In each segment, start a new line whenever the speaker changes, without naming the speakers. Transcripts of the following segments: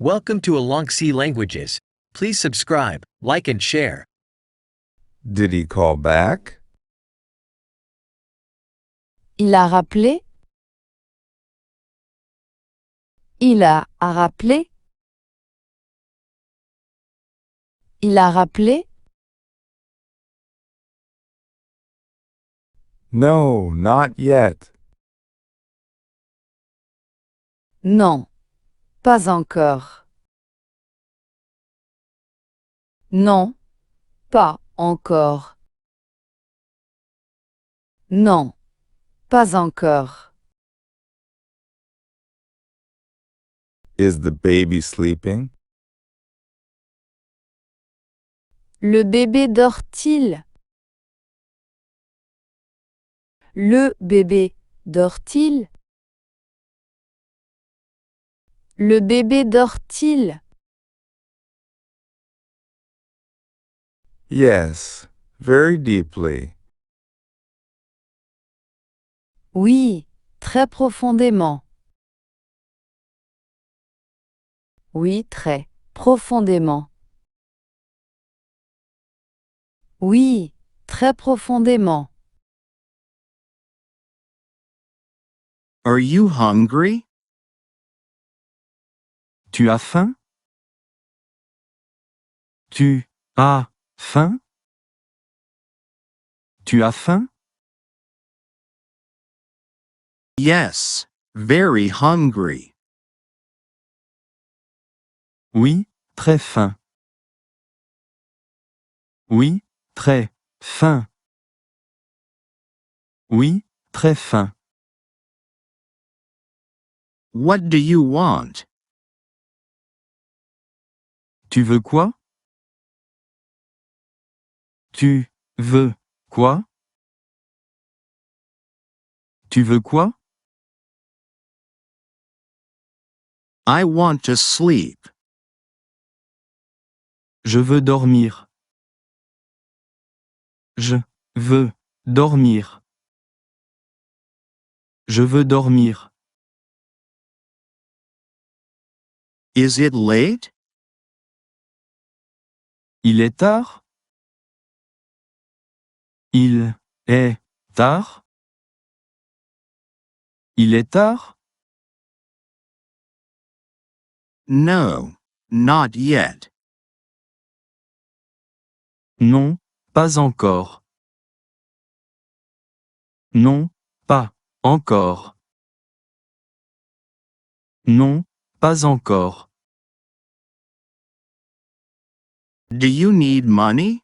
Welcome to Langue Languages. Please subscribe, like and share.
Did he call back?
Il a rappelé? Il a rappelé? Il a rappelé?
No, not yet.
Non, pas encore. Non, pas encore. Non, pas encore.
Is the baby sleeping?
Le bébé dort-il? Le bébé dort-il? Le bébé dort-il?
Yes, very deeply.
Oui, très profondément. Oui, très profondément. Oui, très profondément.
Are you hungry?
Tu as faim? Tu as faim? Tu as faim?
Yes, very hungry.
Oui, très faim. Oui, très faim. Oui, très faim.
What do you want?
Tu veux quoi? Tu veux quoi? Tu veux quoi?
I want to sleep.
Je veux dormir. Je veux dormir. Je veux dormir.
Is it late?
Il est tard? Il est tard? Il est tard?
No, not yet.
Non, pas encore. Non, pas encore. Non, pas encore.
Do you need money?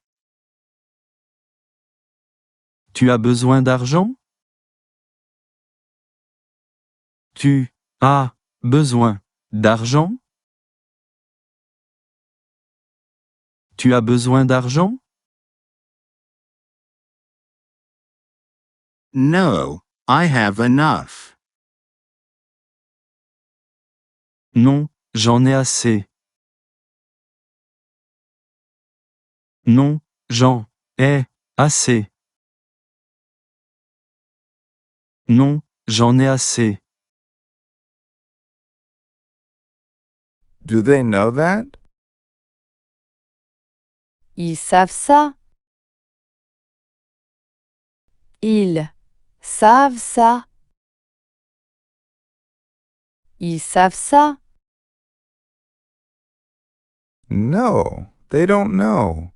Tu as besoin d'argent? Tu as besoin d'argent? Tu as besoin d'argent?
No, I have enough.
Non, j'en ai assez. Non, j'en ai assez. Non, j'en ai assez.
Do they know that?
Ils savent ça? Ils savent ça? Ils savent ça?
No, they don't know.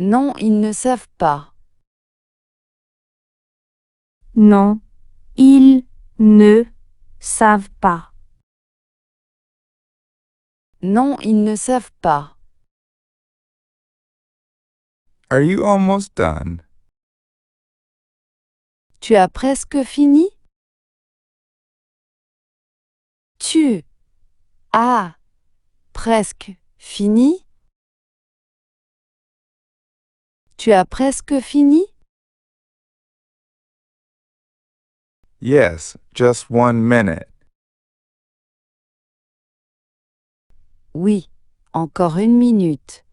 Non, ils ne savent pas.
Non, ils ne savent pas.
Non, ils ne savent pas.
Are you almost done?
Tu as presque fini? Tu as presque fini? Tu as presque fini?
Yes, just 1 minute.
Oui, encore 1 minute.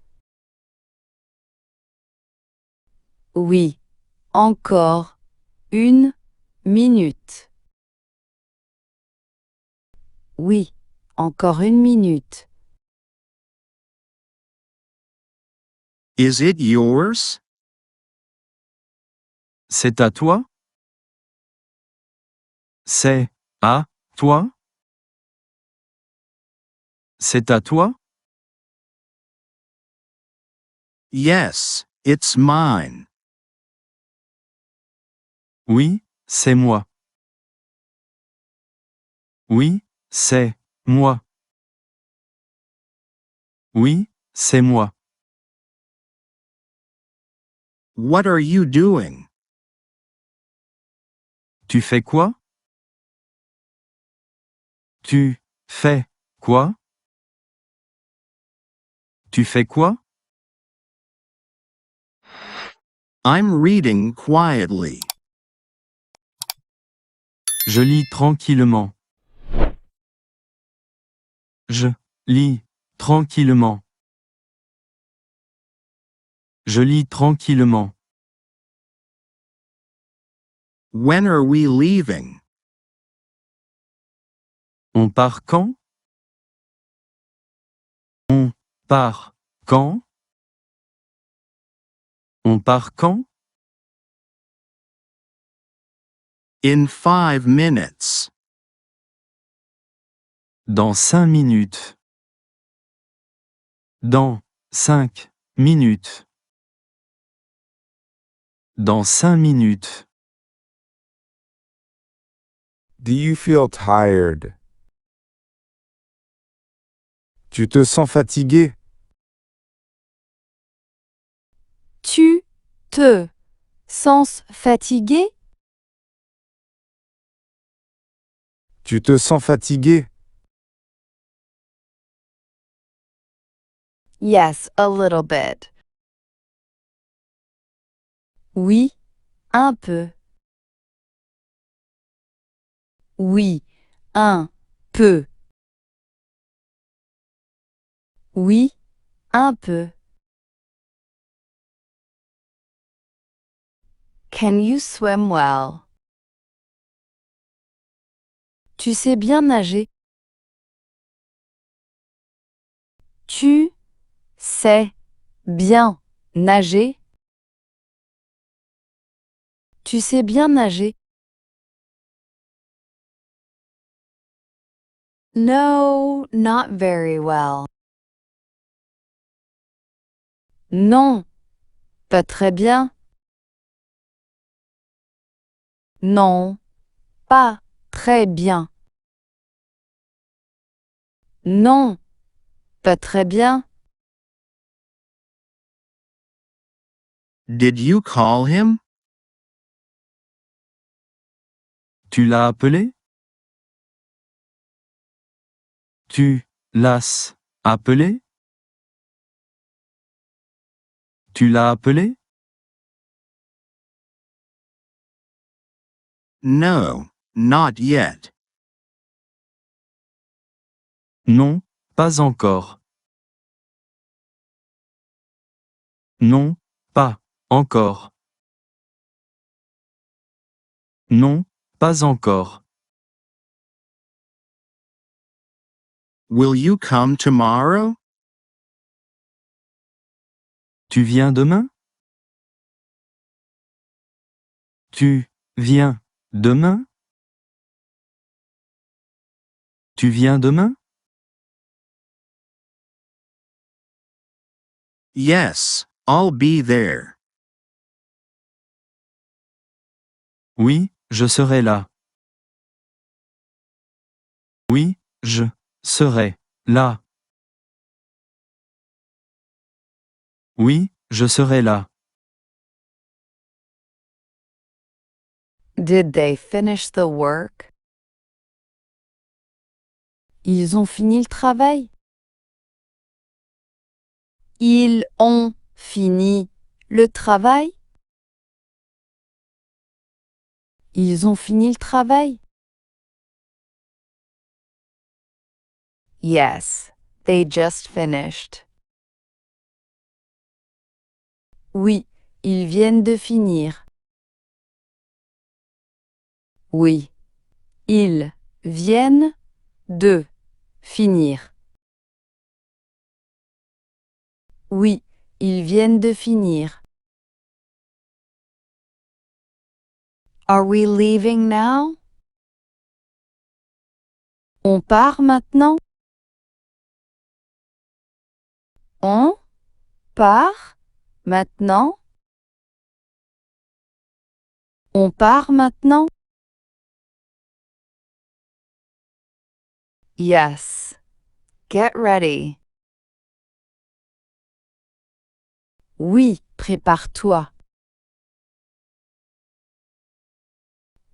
Oui, encore 1 minute. Oui, Encore une minute.
Is it yours?
C'est à toi? C'est à toi? C'est à toi?
Yes, it's mine.
Oui, c'est moi. Oui, c'est moi. Oui, c'est moi.
What are you doing?
Tu fais quoi? Tu fais quoi? Tu fais quoi?
I'm reading quietly.
Je lis tranquillement. Je lis tranquillement. Je lis tranquillement.
When are we leaving?
On part quand? On part quand? On part quand?
In 5 minutes.
Dans 5 minutes. Dans 5 minutes. Dans 5 minutes.
Do you feel tired? Tu te sens fatigué?
Tu te sens fatigué?
Tu te sens fatigué?
Yes, a little bit. Oui, un peu. Oui, un peu. Oui, un peu. Can you swim well? Tu sais bien nager? Tu sais bien nager? Tu sais bien nager? No, not very well. Non, pas très bien. Non, pas très bien. Non, pas très bien.
Did you call him?
Tu l'as appelé? Tu l'as appelé? Tu l'as appelé?
No, not yet.
Non, pas encore. Non, pas encore. Non, pas encore.
Will you come tomorrow?
Tu viens demain? Tu viens demain? Tu viens demain?
Yes, I'll be there.
Oui, je serai là. Oui, je serai là. Oui, je serai là.
Did they finish the work? Ils ont fini le travail? Ils ont fini le travail? Ils ont fini le travail? Yes, they just finished. Oui, ils viennent de finir. Oui, ils viennent de Finir. Oui, ils viennent de finir. Are we leaving now? On part maintenant? On part maintenant? On part maintenant? Yes. Get ready. Oui, prépare-toi.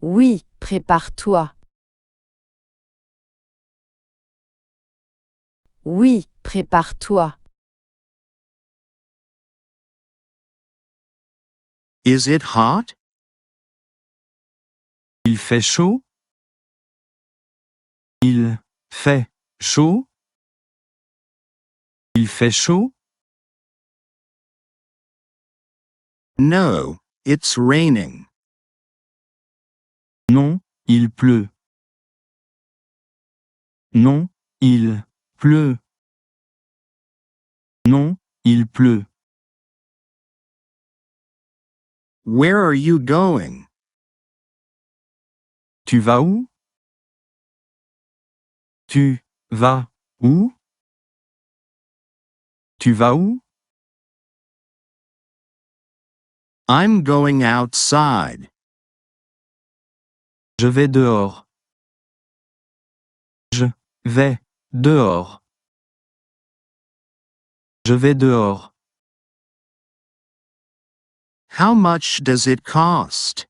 Oui, prépare-toi. Oui, prépare-toi.
Is it hot?
Il fait chaud? Il fait chaud? Il fait chaud?
No, it's raining.
Non, il pleut. Non, il pleut. Non, il pleut.
Where are you going?
Tu vas où? Tu vas où? Tu vas où?
I'm going outside.
Je vais dehors. Je vais dehors. Je vais dehors.
How much does it cost?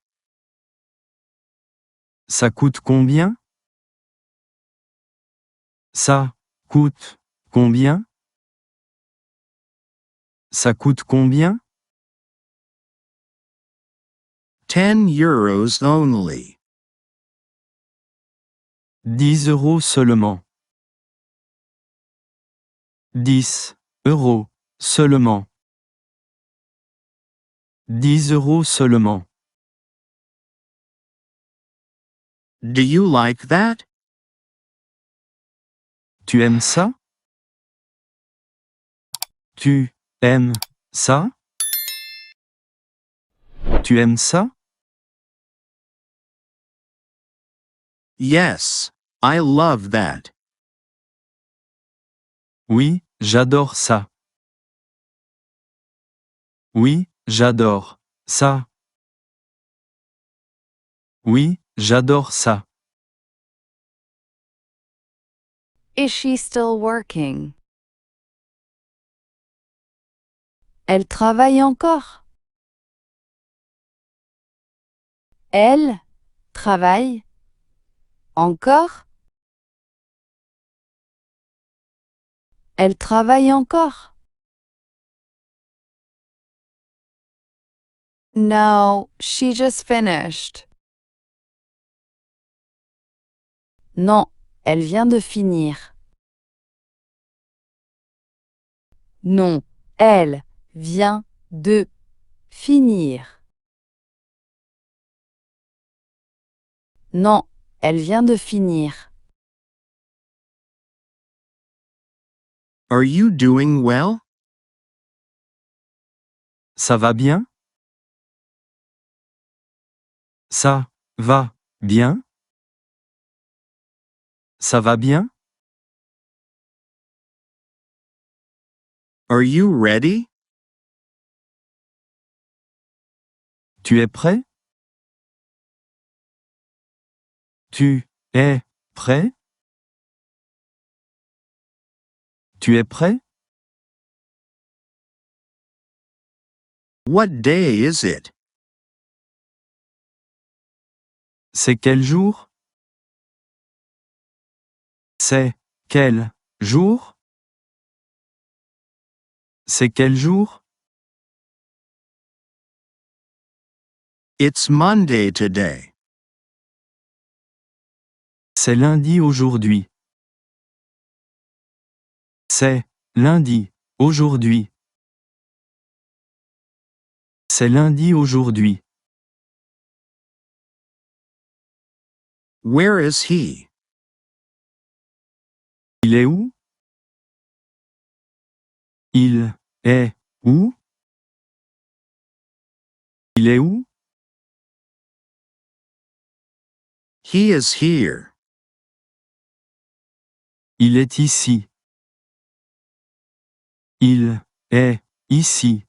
Ça coûte combien? Ça coûte combien? Ça coûte combien?
10 euros only.
10 euros seulement. 10 euros seulement. 10 euros seulement.
Do you like that?
Tu aimes ça? Tu aimes ça? Tu aimes ça?
Yes, I love that.
Oui, j'adore ça. Oui, j'adore ça. Oui, j'adore ça.
Is she still working? Elle travaille encore. Elle travaille encore. Elle travaille encore. No, she just finished. Non, elle vient de finir. Non, elle vient de finir. Non, elle vient de finir.
Are you doing well?
Ça va bien? Ça va bien? Ça va bien?
Are you ready?
Tu es prêt? Tu es prêt? Tu es prêt?
What day is it?
C'est quel jour? C'est quel jour? C'est quel jour?
It's Monday today.
C'est lundi aujourd'hui. C'est lundi aujourd'hui. C'est lundi aujourd'hui.
Where is he?
Il Il est où? Il est où? Il est où?
He is here.
Il est ici. Il est ici.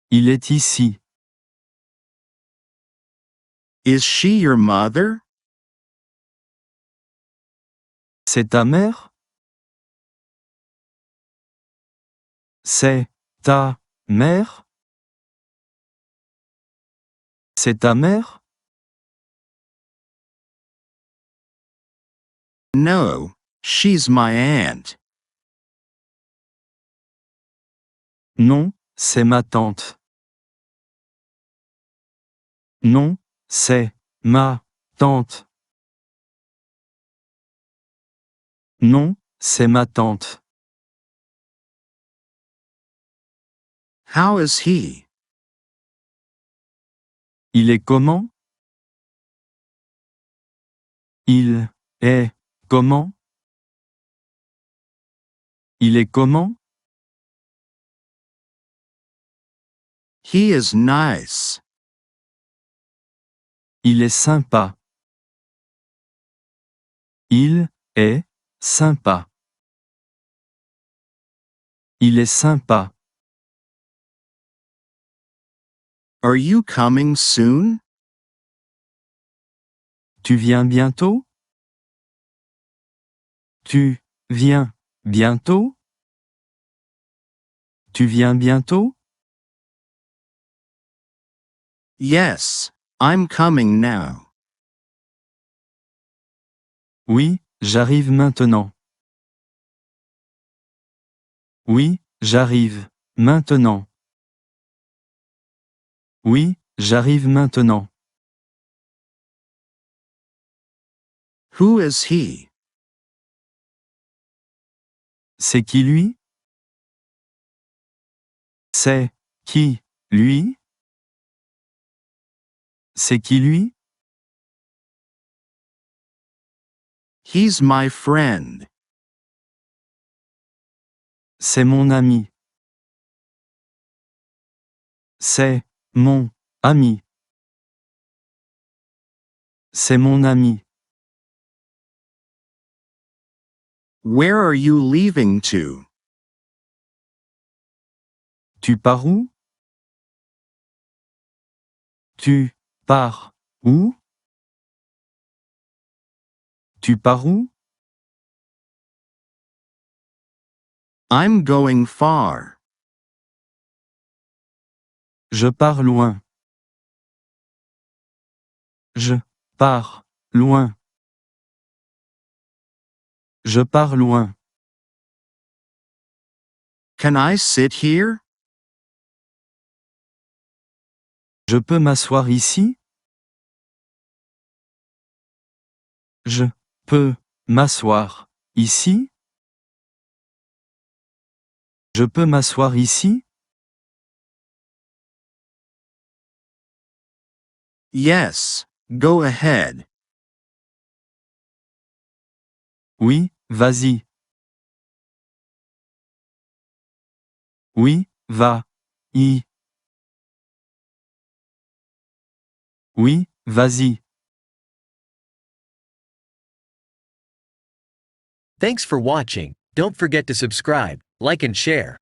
Il est ici.
Is she your mother?
C'est ta mère? C'est ta mère? C'est ta mère?
No, she's my aunt.
Non, c'est ma tante. Non, c'est ma tante. Non, c'est ma tante.
How is he?
Il est comment? Il est comment? Il est comment?
He is nice.
Il est sympa. Il est sympa. Il est sympa.
Are you coming soon?
Tu viens bientôt? Tu viens bientôt? Tu viens bientôt?
Yes, I'm coming now.
Oui, j'arrive maintenant. Oui, j'arrive maintenant. Oui, j'arrive maintenant.
Who is he?
C'est qui lui? C'est qui lui? C'est qui lui?
He's my friend.
C'est mon ami. C'est mon ami. C'est mon ami.
Where are you leaving to?
Tu pars où? Tu pars où? Tu pars où?
I'm going far.
Je pars loin. Je pars loin. Je pars loin.
Can I sit here?
Je peux m'asseoir ici? Je peux m'asseoir ici? Je peux m'asseoir ici?
Yes, go ahead.
Oui, vas-y. Oui, va-y. Oui, vas-y.
Thanks for watching. Don't forget to subscribe, like and share.